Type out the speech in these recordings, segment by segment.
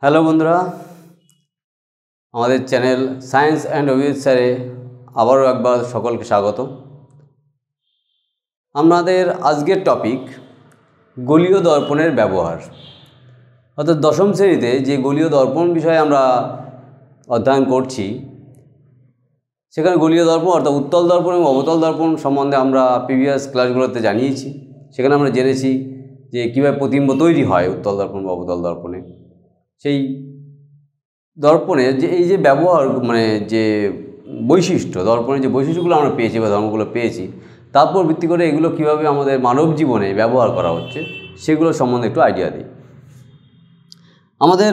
Hello বন্ধুরা, আমাদের channel science and Abhijit স্যারে আবারও একবার সকলকে স্বাগত। আমাদের আজকের টপিক গোলীয় দর্পণের ব্যবহার। অর্থাৎ দশম শ্রেণীতে যে গোলীয় দর্পণ বিষয়ে আমরা অধ্যয়ন করছি, সেখানে গোলীয় দর্পণ অর্থাৎ উত্তল দর্পণ এবং অবতল দর্পণ সম্বন্ধে আমরা প্রিভিয়াস ক্লাসগুলোতে জানিয়েছি। সেখানে আমরা জেনেছি যে কীভাবে প্রতিবিম্ব তৈরি হয় উত্তল দর্পণ বা অবতল দর্পণে। সেই দর্পণের যে এই যে ব্যবহার যে বৈশিষ্ট্য, দর্পণের যে বৈশিষ্ট্যগুলো আমরা পেয়েছি বা ধর্মগুলো পেয়েছি, তারপর ভিত্তি করে এগুলো কীভাবে আমাদের মানব জীবনে ব্যবহার করা হচ্ছে সেগুলো সম্বন্ধে একটু আইডিয়া দিই। আমাদের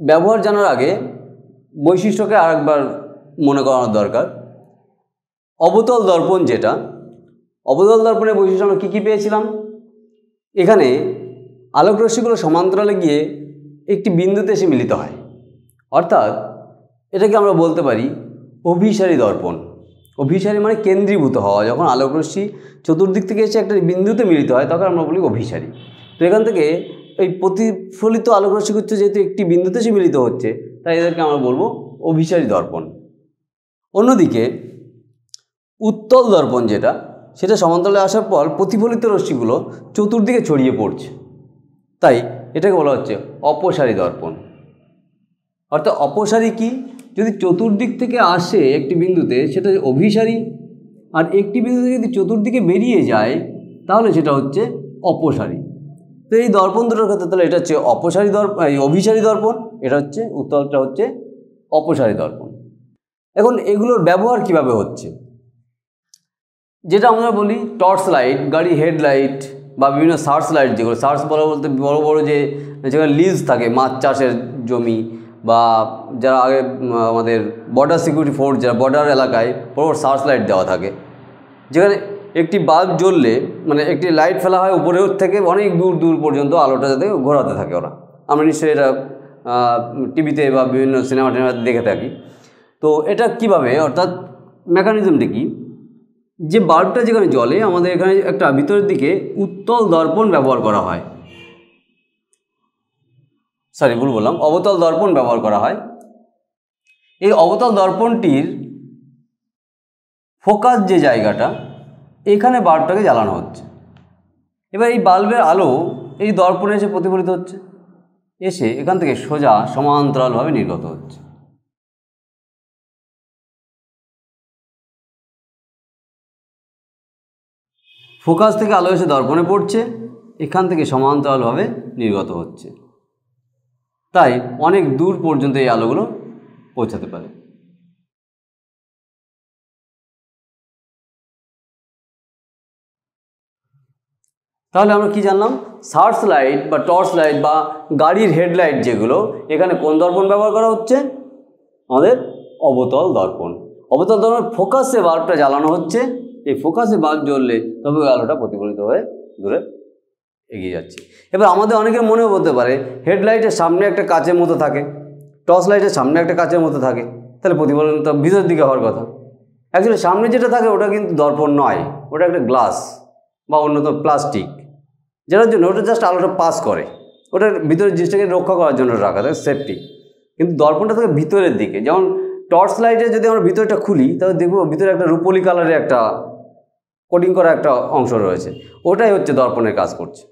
ব্যবহার জানার আগে বৈশিষ্ট্যকে আরেকবার মনে করানোর দরকার। অবতল দর্পণ যেটা, অবতল দর্পণের বৈশিষ্ট্য আমরা কী কী পেয়েছিলাম? এখানে আলোকরশ্মিগুলো সমান্তরালে গিয়ে একটি বিন্দুতে এসে মিলিত হয়, অর্থাৎ এটাকে আমরা বলতে পারি অভিসারী দর্পণ। অভিসারী মানে কেন্দ্রীভূত হওয়া। যখন আলোকরশ্মি চতুর্দিক থেকে এসে একটা বিন্দুতে মিলিত হয় তখন আমরা বলি অভিসারী। তো এখান থেকে এই প্রতিফলিত আলোকরশ্মিগুচ্ছ যেহেতু একটি বিন্দুতে এসে মিলিত হচ্ছে, তাই এদেরকে আমরা বলবো অভিসারী দর্পণ। অন্যদিকে উত্তল দর্পণ যেটা, সেটা সমান্তরালে আসার পর প্রতিফলিত রশ্মিগুলো চতুর্দিকে ছড়িয়ে পড়ছে, তাই এটাকে বলা হচ্ছে অপসারী দর্পণ। অর্থাৎ অপসারী কি? যদি চতুর্দিক থেকে আসে একটি বিন্দুতে সেটা অভিসারী, আর একটি বিন্দুতে যদি চতুর্দিকে বেরিয়ে যায় তাহলে সেটা হচ্ছে অপসারী। তো এই দর্পণ দুটোর ক্ষেত্রে তাহলে এটা হচ্ছে অপসারী দর্পণ, অভিসারী দর্পণ, এটা হচ্ছে উত্তলটা হচ্ছে অপসারী দর্পণ। এখন এগুলোর ব্যবহার কিভাবে হচ্ছে, যেটা আমরা বলি টর্চ লাইট, গাড়ি হেডলাইট বা বিভিন্ন সার্চ লাইট, যেগুলো সার্চ বলতে বড় বড় যে যেখানে লিজ থাকে, মাছ চাষের জমি বা যারা আগে আমাদের বর্ডার সিকিউরিটি ফোর্স, যারা বর্ডার এলাকায় বড় বড় সার্চ লাইট দেওয়া থাকে, যেখানে একটি বাল্ব জ্বললে একটি লাইট ফেলা হয় উপরের থেকে অনেক দূর দূর পর্যন্ত আলোটা যাতে ঘোরাতে থাকে। ওরা আমরা নিশ্চয়ই এটা টিভিতে বা বিভিন্ন সিনেমা টিনেমাতে দেখে থাকি। তো এটা কিভাবে, অর্থাৎ মেকানিজমটা কি, যে বাল্বটা যেখানে জ্বলে আমাদের এখানে একটা ভিতরের দিকে উত্তল দর্পণ ব্যবহার করা হয়, ভুল বললাম, অবতল দর্পণ ব্যবহার করা হয়। এই অবতল দর্পণটির ফোকাস যে জায়গাটা, এখানে বাল্বটাকে জ্বালানো হচ্ছে। এবার এই বাল্বের আলো এই দর্পণে এসে প্রতিফলিত হচ্ছে, এসে এখান থেকে সোজা সমান্তরালভাবে নির্গত হচ্ছে। ফোকাস থেকে আলো এসে দর্পণে পড়ছে, এখান থেকে সমান্তরালভাবে নির্গত হচ্ছে, তাই অনেক দূর পর্যন্ত এই আলোগুলো পৌঁছাতে পারে। তাহলে আমরা কি জানলাম? সার্চ লাইট বা টর্চ লাইট বা গাড়ির হেডলাইট যেগুলো, এখানে কোন দর্পণ ব্যবহার করা হচ্ছে? আমাদের অবতল দর্পণ। অবতল দর্পণের ফোকাসে বাল্বটা জ্বালানো হচ্ছে, এই ফোকাসে বাল্ব জ্বললে তবে ওই আলোটা প্রতিফলিত হয়ে দূরে এগিয়ে যাচ্ছে। এবার আমাদের অনেকের মনেও বলতে পারে হেডলাইটের সামনে একটা কাচের মতো থাকে, টর্চ লাইটের সামনে একটা কাচের মতো থাকে, তাহলে প্রতিফলন তো ভিতরের দিকে হওয়ার কথা। অ্যাকচুয়ালি সামনে যেটা থাকে ওটা কিন্তু দর্পণ নয়, ওটা একটা গ্লাস বা অন্যতম প্লাস্টিক, যেটার জন্য ওটা জাস্ট আলোটা পাস করে, ওটার ভিতরের জিনিসটাকে রক্ষা করার জন্য রাখা থাকে, সেফটি। কিন্তু দর্পণটা থাকে ভিতরের দিকে। যেমন টর্চ লাইটে যদি আমরা ভিতরটা খুলি তাহলে দেখবো ভিতরে একটা রূপোলি কালারের একটা কোটিং করা একটা অংশ রয়েছে, ওটাই হচ্ছে দর্পণের কাজ করছে।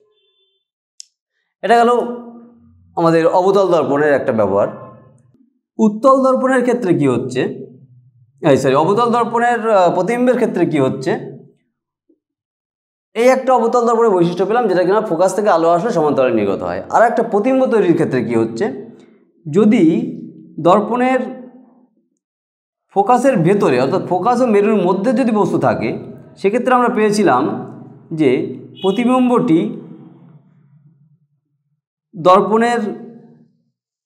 এটা গেল আমাদের অবতল দর্পণের একটা ব্যবহার। উত্তল দর্পণের ক্ষেত্রে কি হচ্ছে, অবতল দর্পণের প্রতিবিম্বের ক্ষেত্রে কি হচ্ছে? এই একটা অবতল দর্পণের বৈশিষ্ট্য পেলাম, যেটা কিনা ফোকাস থেকে আলো আসলে সমান্তরালে নির্গত হয়। আর একটা প্রতিবিম্ব তৈরির ক্ষেত্রে কি হচ্ছে, যদি দর্পণের ফোকাসের ভেতরে অর্থাৎ ফোকাস ও মেরুর মধ্যে যদি বস্তু থাকে, সেক্ষেত্রে আমরা পেয়েছিলাম যে প্রতিবিম্বটি দর্পণের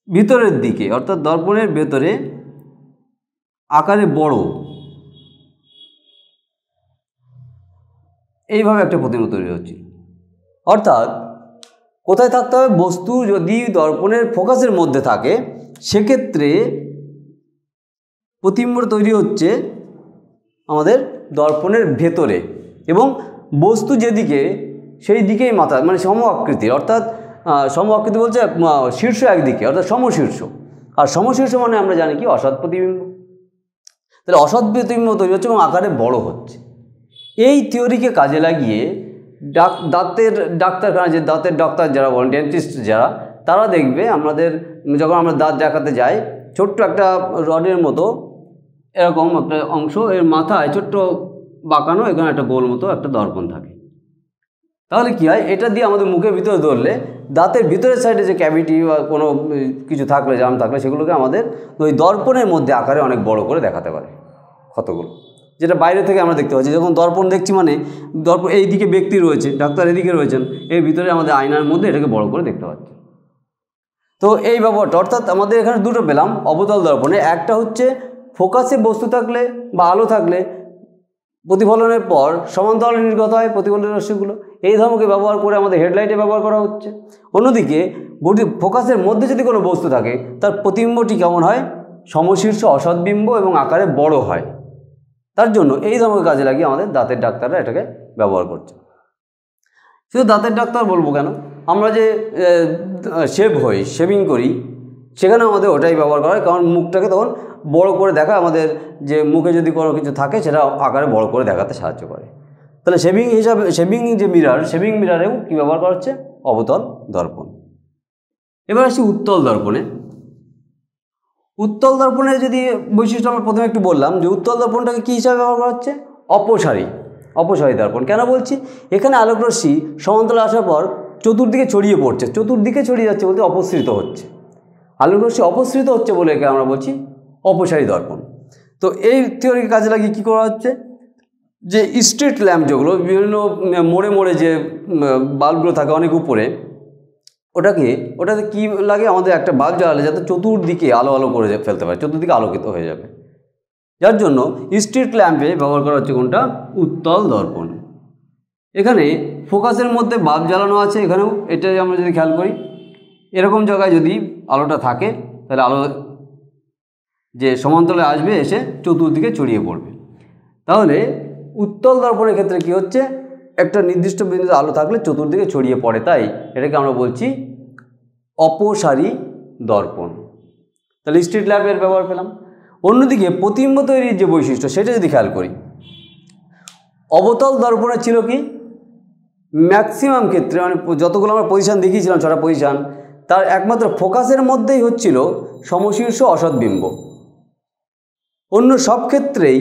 ভিতরের দিকে অর্থাৎ দর্পণের ভেতরে আকারে বড়, এইভাবে একটা প্রতিবিম্ব তৈরি হচ্ছে। অর্থাৎ কোথায় থাকতে হবে? বস্তু যদি দর্পণের ফোকাসের মধ্যে থাকে সেক্ষেত্রে প্রতিবিম্ব তৈরি হচ্ছে আমাদের দর্পণের ভেতরে, এবং বস্তু যেদিকে সেই দিকেই মাথা সম আকৃতির, অর্থাৎ সমআকৃতি বলছে শীর্ষ একদিকে, অর্থাৎ সমশীর্ষ। আর সমশীর্ষ মানে আমরা জানি কি অসৎ প্রতিবিম্ব। তাহলে অসৎ প্রতিবিম্ব তৈরি হচ্ছে এবং আকারে বড় হচ্ছে। এই থিওরিকে কাজে লাগিয়ে দাঁতের ডাক্তারখানা, যে দাঁতের ডাক্তার যারা বলেন, ডেন্টিস্ট যারা, তারা দেখবে আমাদের যখন আমরা দাঁত দেখাতে যাই, ছোট্ট একটা রডের মতো এরকম একটা অংশ, এর মাথায় ছোট্ট বাঁকানো এখানে একটা গোল মতো একটা দর্পণ থাকে। তাহলে কী হয়, এটা দিয়ে আমাদের মুখের ভিতরে ধরলে দাঁতের ভিতরের সাইডে যে ক্যাভিটি বা কোনো কিছু থাকলে, জাম থাকলে, সেগুলোকে আমাদের ওই দর্পণের মধ্যে আকারে অনেক বড় করে দেখাতে পারে ক্ষতগুলো, যেটা বাইরে থেকে আমরা দেখতে পাচ্ছি। যখন দর্পণ দেখছি মানে দর্পণ এই দিকে ব্যক্তি রয়েছে, ডাক্তার এদিকে রয়েছেন, এর ভিতরে আমাদের আয়নার মধ্যে এটাকে বড় করে দেখতে পাচ্ছি। তো এই ব্যাপারটা, অর্থাৎ আমাদের এখানে দুটো পেলাম অবতল দর্পণে। একটা হচ্ছে ফোকাসে বস্তু থাকলে বা আলো থাকলে প্রতিফলনের পর সমান্তরালে নির্গত হয় প্রতিফলনের রশ্মিগুলো, এই ধর্মকে ব্যবহার করে আমাদের হেডলাইটে ব্যবহার করা হচ্ছে। অন্যদিকে ফোকাসের মধ্যে যদি কোনো বস্তু থাকে, তার প্রতিবিম্বটি কেমন হয়, সমশীর্ষ অসৎবিম্ব এবং আকারে বড় হয়। তার জন্য এই ধর্মকে কাজে লাগিয়ে আমাদের দাঁতের ডাক্তাররা এটাকে ব্যবহার করছে। শুধু দাঁতের ডাক্তার বলবো কেন, আমরা যে শেভিং করি, সেখানে আমাদের ওটাই ব্যবহার করা হয়, কারণ মুখটাকে তখন বড় করে দেখা, আমাদের যে মুখে যদি কোনো কিছু থাকে সেটা আকারে বড় করে দেখাতে সাহায্য করে। তাহলে শেভিং যে মিরার, শেভিং মিরারেও কী ব্যবহার করা হচ্ছে, অবতল দর্পণ। এবার আসি উত্তল দর্পণে। উত্তল দর্পণের যদি বৈশিষ্ট্য আমরা প্রথমে একটু বললাম, যে উত্তল দর্পণটাকে কী হিসাবে ব্যবহার করা হচ্ছে, অপসারী দর্পণ। কেন বলছি, এখানে আলোকরশ্মি সমান্তরালে আসার পর চতুর্দিকে ছড়িয়ে পড়ছে, চতুর্দিকে ছড়িয়ে যাচ্ছে বলতে অপসৃত হচ্ছে, আলোকরশ্মি অপসৃত হচ্ছে বলে একে আমরা বলছি অপসারী দর্পণ। তো এই থিওরিকে কাজে লাগিয়ে কী করা হচ্ছে, যে স্ট্রিট ল্যাম্প যেগুলো বিভিন্ন মোড়ে মোড়ে যে বাল্বগুলো থাকে অনেক উপরে, ওটাতে কী লাগে, আমাদের একটা বাল্ব জ্বালালে যাতে চতুর্দিকে আলো আলো করে ফেলতে পারে, চতুর্দিকে আলোকিত হয়ে যাবে। যার জন্য স্ট্রিট ল্যাম্পে ব্যবহার করা হচ্ছে কোনটা, উত্তল দর্পণ। এখানে ফোকাসের মধ্যে বাল্ব জ্বালানো আছে, এখানেও এটা আমরা যদি খেয়াল করি, এরকম জায়গায় যদি আলোটা থাকে, তাহলে আলো যে সমান্তরালে আসবে, এসে চতুর্দিকে ছড়িয়ে পড়বে। তাহলে উত্তল দর্পণের ক্ষেত্রে কি হচ্ছে, একটা নির্দিষ্ট বিন্দুতে আলো থাকলে চতুর্দিকে ছড়িয়ে পড়ে, তাই এটাকে আমরা বলছি অপসারী দর্পণ। তাহলে স্ট্রিট ল্যাম্পের ব্যবহার পেলাম। অন্যদিকে প্রতিবিম্ব তৈরির যে বৈশিষ্ট্য, সেটা যদি খেয়াল করি, অবতল দর্পণে ছিল কি, ম্যাক্সিমাম ক্ষেত্রে মানে যতগুলো আমরা পজিশান দেখিয়েছিলাম, 6টা পজিশান, তার একমাত্র ফোকাসের মধ্যেই হচ্ছিল সমশীর্ষ অসৎবিম্ব। অন্য সব ক্ষেত্রেই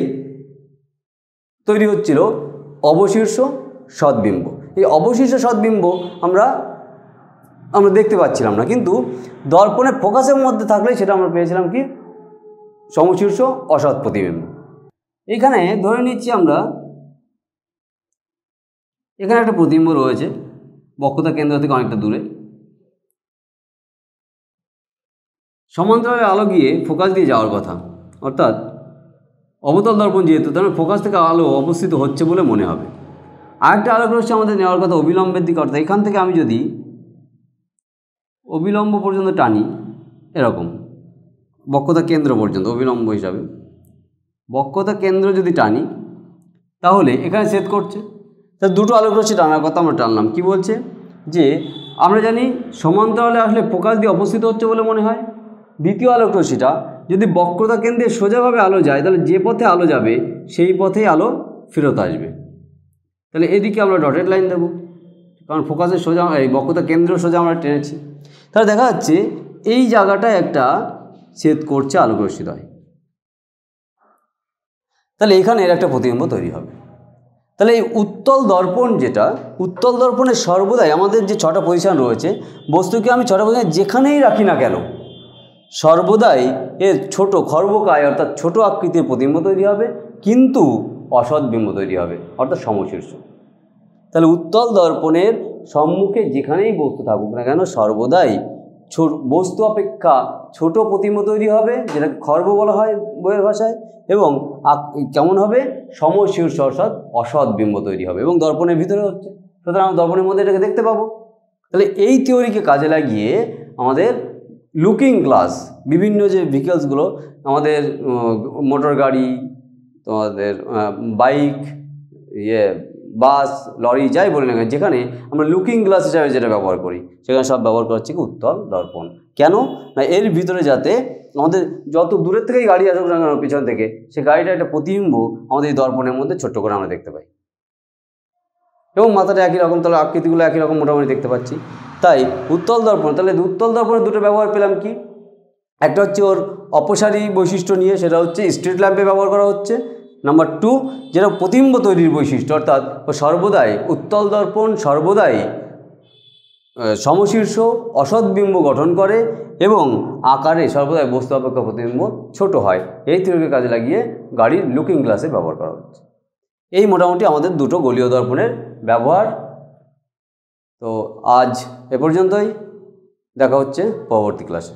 তৈরি হচ্ছিল অবশীর্ষ সৎবিম্ব। এই অবশীর্ষ সৎবিম্ব আমরা দেখতে পাচ্ছিলাম না, কিন্তু দর্পণের ফোকাসের মধ্যে থাকলে সেটা আমরা পেয়েছিলাম কি, সমশীর্ষ অসৎ প্রতিবিম্ব। এখানে ধরে নিচ্ছি আমরা, এখানে একটা প্রতিবিম্ব রয়েছে বক্রতা কেন্দ্র থেকে অনেকটা দূরে, সমান্তরালে আলো গিয়ে ফোকাস দিয়ে যাওয়ার কথা, অর্থাৎ অবতল দর্পণ যেহেতু, তার ফোকাস থেকে আলো অবস্থিত হচ্ছে বলে মনে হবে। আরেকটা আলোকরশ্মি আমাদের নেওয়ার কথা অবিলম্বের দিকে, অর্থাৎ এখান থেকে আমি যদি অবিলম্ব পর্যন্ত টানি, এরকম বক্রতা কেন্দ্র পর্যন্ত অবিলম্ব হিসাবে বক্রতা কেন্দ্র যদি টানি, তাহলে এখানে ছেদ করছে, তা দুটো আলোকরশ্মি টানার কথা আমরা টানলাম। কি বলছে, যে আমরা জানি সমান্তরালে আসলে ফোকাস দিয়ে অবস্থিত হচ্ছে বলে মনে হয়। দ্বিতীয় আলোকরশ্মিটা যদি বক্রতা কেন্দ্রে সোজাভাবে আলো যায়, তাহলে যে পথে আলো যাবে সেই পথেই আলো ফেরত আসবে। তাহলে এদিকে আমরা ডটেড লাইন দেবো, কারণ ফোকাসের সোজা, এই বক্রতা কেন্দ্র সোজা আমরা টেনেছি। তাহলে দেখা যাচ্ছে এই জায়গাটায় একটা ছেদ করছে আলোকরশ্মিদ্বয়, তাহলে এখানে এর একটা প্রতিবিম্ব তৈরি হবে। তাহলে এই উত্তল দর্পণ যেটা, উত্তল দর্পণের সর্বদাই আমাদের যে 6টা পজিশান রয়েছে, বস্তুকে আমি 6টা পজিশান যেখানেই রাখি না কেন, সর্বদাই এর ছোট খর্বকায় অর্থাৎ ছোট আকৃতির প্রতিবিম্ব তৈরি হবে, কিন্তু অসৎ বিম্ব তৈরি হবে, অর্থাৎ সমশীর্ষ। তাহলে উত্তল দর্পণের সম্মুখে যেখানেই বস্তু থাকুক না কেন, সর্বদাই বস্তু অপেক্ষা ছোট প্রতিবিম্ব তৈরি হবে, যেটাকে খর্ব বলা হয় বইয়ের ভাষায়, এবং কেমন হবে, সমশীর্ষ অর্থাৎ অসৎ বিম্ব তৈরি হবে, এবং দর্পণের ভিতরে হচ্ছে, সুতরাং দর্পণের মধ্যে এটাকে দেখতে পাবো। তাহলে এই থিওরিকে কাজে লাগিয়ে আমাদের লুকিং গ্লাস, বিভিন্ন যে ভেহিকলসগুলো, আমাদের মোটর গাড়ি, তোমাদের বাইক, বাস, লরি যাই বলি না কেন, যেখানে আমরা লুকিং গ্লাস হিসাবে যেটা ব্যবহার করি, সেখানে সব ব্যবহার করা হচ্ছে কি উত্তল দর্পণ। কেন না, এর ভিতরে যাতে আমাদের যত দূরের থেকেই গাড়ি আসুক না কেন পিছন থেকে, সে গাড়িটা একটা প্রতিবিম্ব আমাদের এই দর্পণের মধ্যে ছোট্ট করে আমরা দেখতে পাই, এবং মাথাটা একই রকম, তাহলে আকৃতিগুলো একই রকম মোটামুটি দেখতে পাচ্ছি। তাই উত্তল দর্পণ, তাহলে উত্তল দর্পণের দুটো ব্যবহার পেলাম কি, একটা হচ্ছে ওর অপসারী বৈশিষ্ট্য নিয়ে, সেটা হচ্ছে স্ট্রিট ল্যাম্পে ব্যবহার করা হচ্ছে। নাম্বার 2, যেটা প্রতিবিম্ব তৈরির বৈশিষ্ট্য, অর্থাৎ ও সর্বদাই উত্তল দর্পণ সর্বদাই সমশীর্ষ অসৎ বিম্ব গঠন করে এবং আকারে সর্বদাই বস্তু অপেক্ষা প্রতিবিম্ব ছোট হয়। এই থিওরিকে কাজে লাগিয়ে গাড়ির লুকিং গ্লাসে ব্যবহার করা হচ্ছে। এই মোটামুটি আমাদের দুটো গলীয় দর্পণের ব্যবহার। তো আজ এ পর্যন্তই, দেখা হচ্ছে পরবর্তী ক্লাসে।